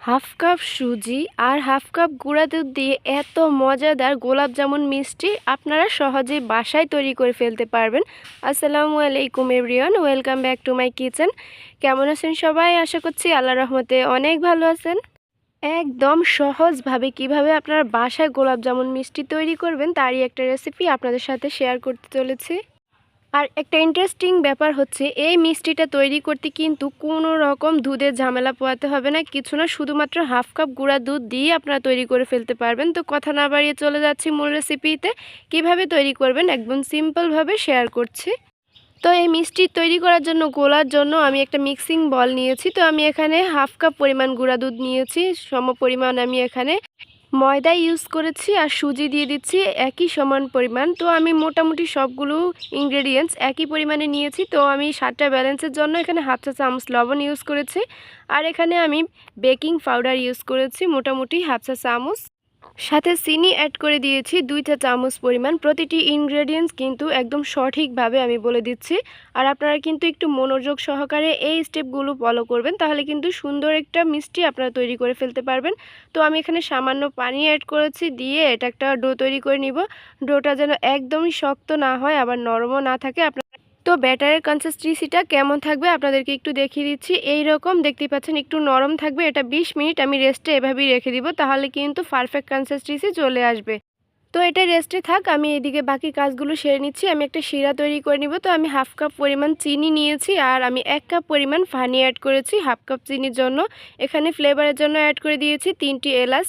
Half cup সুজি আর half cup গুঁড়া দুধ দিয়ে এত মজাদার গোলাপ জামুন মিষ্টি আপনারা সহজেই বাসায় তৈরি করে ফেলতে পারবেন। আসসালামু আলাইকুম everyone, welcome back to my kitchen. কেমন আছেন সবাই? আশা করছি আল্লাহর রহমতে অনেক ভালো আছেন। একদম সহজভাবে কিভাবে আপনারা বাসায় গোলাপ জামুন মিষ্টি তৈরি করবেন তারই একটা রেসিপি আপনাদের সাথে শেয়ার করতে চলেছি। আর একটা ইন্টারেস্টিং ব্যাপার হচ্ছে, এই মিষ্টিটা তৈরি করতে কিন্তু কোনো রকম দুধের ঝামেলা পোহাতে হবে না, কিছু না, শুধুমাত্র হাফ কাপ গুঁড়া দুধ দিয়ে আপনারা তৈরি করে ফেলতে পারবেন। তো কথা না বাড়িয়ে চলে যাচ্ছি মূল রেসিপিতে। কিভাবে তৈরি করবেন একদম সিম্পলভাবে শেয়ার করছি। তো এই মিষ্টি তৈরি করার জন্য গোলার জন্য আমি একটা মিক্সিং বল নিয়েছি। তো আমি এখানে হাফ কাপ পরিমাণ গুঁড়া দুধ নিয়েছি, সম পরিমাণ আমি এখানে ময়দা ইউজ করেছি আর সুজি দিয়ে দিচ্ছি একই সমান পরিমাণ। তো আমি মোটামুটি সবগুলো ইনগ্রেডিয়েন্টস একই পরিমাণে নিয়েছি। তো আমি স্বাদটা ব্যালেন্সের জন্য এখানে হাফ চা চামচ লবণ ইউজ করেছি আর এখানে আমি বেকিং পাউডার ইউজ করেছি মোটামুটি হাফ চা চামচ। সাথে চিনি অ্যাড করে দিয়েছি 2 চা চামচ পরিমাণ। প্রতিটি ইনগ্রেডিয়েন্টস কিন্তু একদম সঠিকভাবে আমি বলে দিচ্ছি, আর আপনারা কিন্তু একটু মনোযোগ সহকারে এই স্টেপগুলো ফলো করবেন, তাহলে কিন্তু সুন্দর একটা মিষ্টি আপনারা তৈরি করে ফেলতে পারবেন। তো আমি এখানে সামান্য পানি অ্যাড করেছি, দিয়ে এটা একটা ডো তৈরি করে নিব। ডোটা যেন একদমই শক্ত না হয় আবার নরমও না থাকে। তো ব্যাটারের কনসিস্টেন্সিটা কেমন থাকবে আপনাদেরকে একটু দেখিয়ে দিচ্ছি। এই রকম দেখতেই পাচ্ছেন একটু নরম থাকবে। এটা 20 মিনিট আমি রেস্টে এভাবেই রেখে দিব, তাহলে কিন্তু পারফেক্ট কনসিস্টেন্সি চলে আসবে। তো এটা রেস্টে থাক, আমি এদিকে বাকি কাজগুলো সেরে নিচ্ছি। আমি একটা শিরা তৈরি করে নিব। তো আমি হাফ কাপ পরিমাণ চিনি নিয়েছি আর আমি 1 কাপ পরিমাণ পানি অ্যাড করেছি হাফ কাপ চিনির জন্য। এখানে ফ্লেভারের জন্য অ্যাড করে দিয়েছি 3টি এলাচ,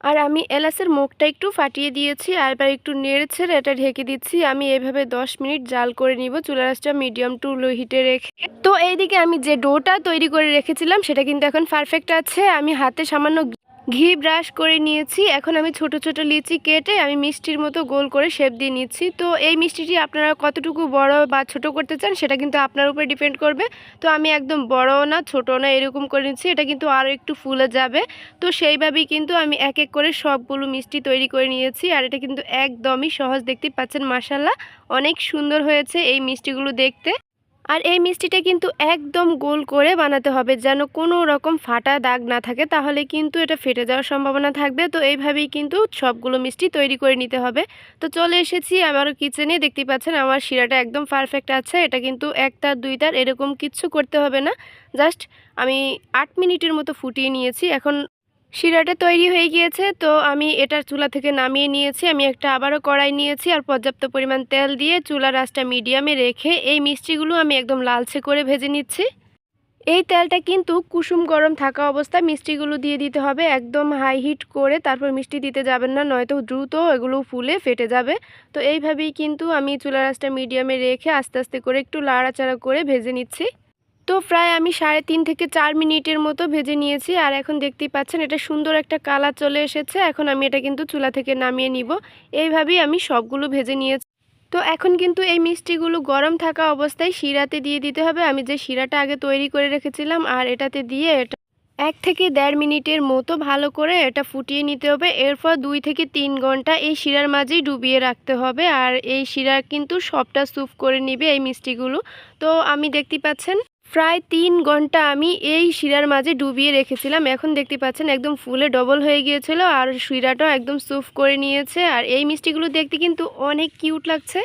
আর আমি এলাচের মুখটা একটু ফাটিয়ে দিয়েছি আর এবার একটু নেড়েছেড়ে এটা ঢেকে দিচ্ছি। আমি এভাবে 10 মিনিট জাল করে নিব, চুলার আঁচটা মিডিয়াম টু লো হিটে রেখে। তো এইদিকে আমি যে ডোটা তৈরি করে রেখেছিলাম সেটা কিন্তু এখন পারফেক্ট আছে। আমি হাতে সামান্য ঘি ব্রাশ করে নিয়েছি। এখন আমি ছোট ছোট লিচি কেটে আমি মিষ্টির মতো গোল করে শেপ দিয়ে নিচ্ছি। তো এই মিষ্টিটি আপনারা কতটুকু বড় বা ছোট করতে চান সেটা কিন্তু আপনার উপরে ডিপেন্ড করবে। তো আমি একদম বড়ও না ছোটও না এরকম করে নিচ্ছি, এটা কিন্তু আরও একটু ফুলে যাবে। তো সেইভাবেই কিন্তু আমি এক এক করে সবগুলো মিষ্টি তৈরি করে নিয়েছি, আর এটা কিন্তু একদমই সহজ, দেখতে পাচ্ছেন মাশাআল্লাহ অনেক সুন্দর হয়েছে এই মিষ্টিগুলো দেখতে। আর এই মিষ্টিটা কিন্তু একদম গোল করে বানাতে হবে, যেন কোনো রকম ফাটা দাগ না থাকে, তাহলে কিন্তু এটা ফেটে যাওয়ার সম্ভাবনা থাকবে। তো এইভাবেই কিন্তু সবগুলো মিষ্টি তৈরি করে নিতে হবে। তো চলে এসেছি আমার কিচেনে, দেখতেই পাচ্ছেন আমার শিরাটা একদম পারফেক্ট আছে। এটা কিন্তু 1 তার 2 তার এরকম কিচ্ছু করতে হবে না, জাস্ট আমি 8 মিনিটের মতো ফুটিয়ে নিয়েছি। এখন শিরাটা তৈরি হয়ে গিয়েছে। তো আমি এটা চুলা থেকে নামিয়ে নিয়েছি। আমি একটা আবারও কড়াই নিয়েছি আর পর্যাপ্ত পরিমাণ তেল দিয়ে চুলার আঁচটা মিডিয়ামে রেখে এই মিষ্টিগুলো আমি একদম লালচে করে ভেজে নিচ্ছি। এই তেলটা কিন্তু কুসুম গরম থাকা অবস্থায় মিষ্টিগুলো দিয়ে দিতে হবে, একদম হাই হিট করে তারপর মিষ্টি দিতে যাবেন না, নয়তো দ্রুত এগুলো ফুলে ফেটে যাবে। তো এইভাবেই কিন্তু আমি চুলার আঁচটা মিডিয়ামে রেখে আস্তে আস্তে করে একটু লাড়াচাড়া করে ভেজে নিচ্ছি। তো প্রায় আমি 3.5 থেকে 4 মিনিটের মতো ভেজে নিয়েছি, আর এখন দেখতেই পাচ্ছেন এটা সুন্দর একটা কালার চলে এসেছে। এখন আমি এটা কিন্তু চুলা থেকে নামিয়ে নিব। এইভাবেই আমি সবগুলো ভেজে নিয়েছি। তো এখন কিন্তু এই মিষ্টিগুলো গরম থাকা অবস্থায় শিরাতে দিয়ে দিতে হবে। আমি যে শিরাটা আগে তৈরি করে রেখেছিলাম আর এটাতে দিয়ে এটা 1 থেকে 1.5 মিনিটের মতো ভালো করে এটা ফুটিয়ে নিতে হবে। এরপর 2 থেকে 3 ঘন্টা এই শিরার মাঝেই ডুবিয়ে রাখতে হবে, আর এই শিরা কিন্তু সবটা স্যুপ করে নিবে এই মিষ্টিগুলো। তো আমি দেখতে পাচ্ছেন প্রায় 3 ঘন্টা আমি এই শিরার মাঝে ডুবিয়ে রেখেছিলাম। এখন দেখতে পাচ্ছেন একদম ফুলে ডবল হয়ে গিয়েছিল আর শিরাটাও একদম স্যুপ করে নিয়েছে। আর এই মিষ্টিগুলো দেখতে কিন্তু অনেক কিউট লাগছে।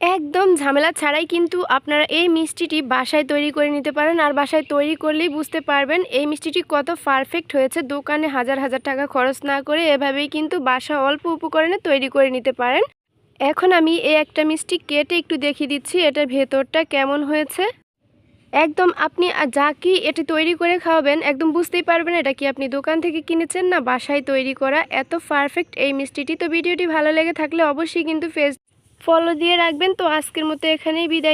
একদম ঝামেলা ছাড়াই কিন্তু আপনারা এই মিষ্টিটি বাসায় তৈরি করে নিতে পারেন, আর বাসায় তৈরি করলেই বুঝতে পারবেন এই মিষ্টিটি কত পারফেক্ট হয়েছে। দোকানে হাজার হাজার টাকা খরচ না করে এভাবেই কিন্তু বাসা অল্প উপকরণে তৈরি করে নিতে পারেন। এখন আমি এই একটা মিষ্টি কেটে একটু দেখিয়ে দিচ্ছি এটার ভেতরটা কেমন হয়েছে। একদম আপনি যা কি এটি তৈরি করে খাওয়াবেন একদম বুঝতেই পারবেন এটা কি আপনি দোকান থেকে কিনেছেন না বাসায় তৈরি করা। এত পারফেক্ট এই মিষ্টিটি। তো ভিডিওটি ভালো লেগে থাকলে অবশ্যই কিন্তু ফলো দিয়ে রাখবেন। তো আজকের মতো এখানেই বিদায়।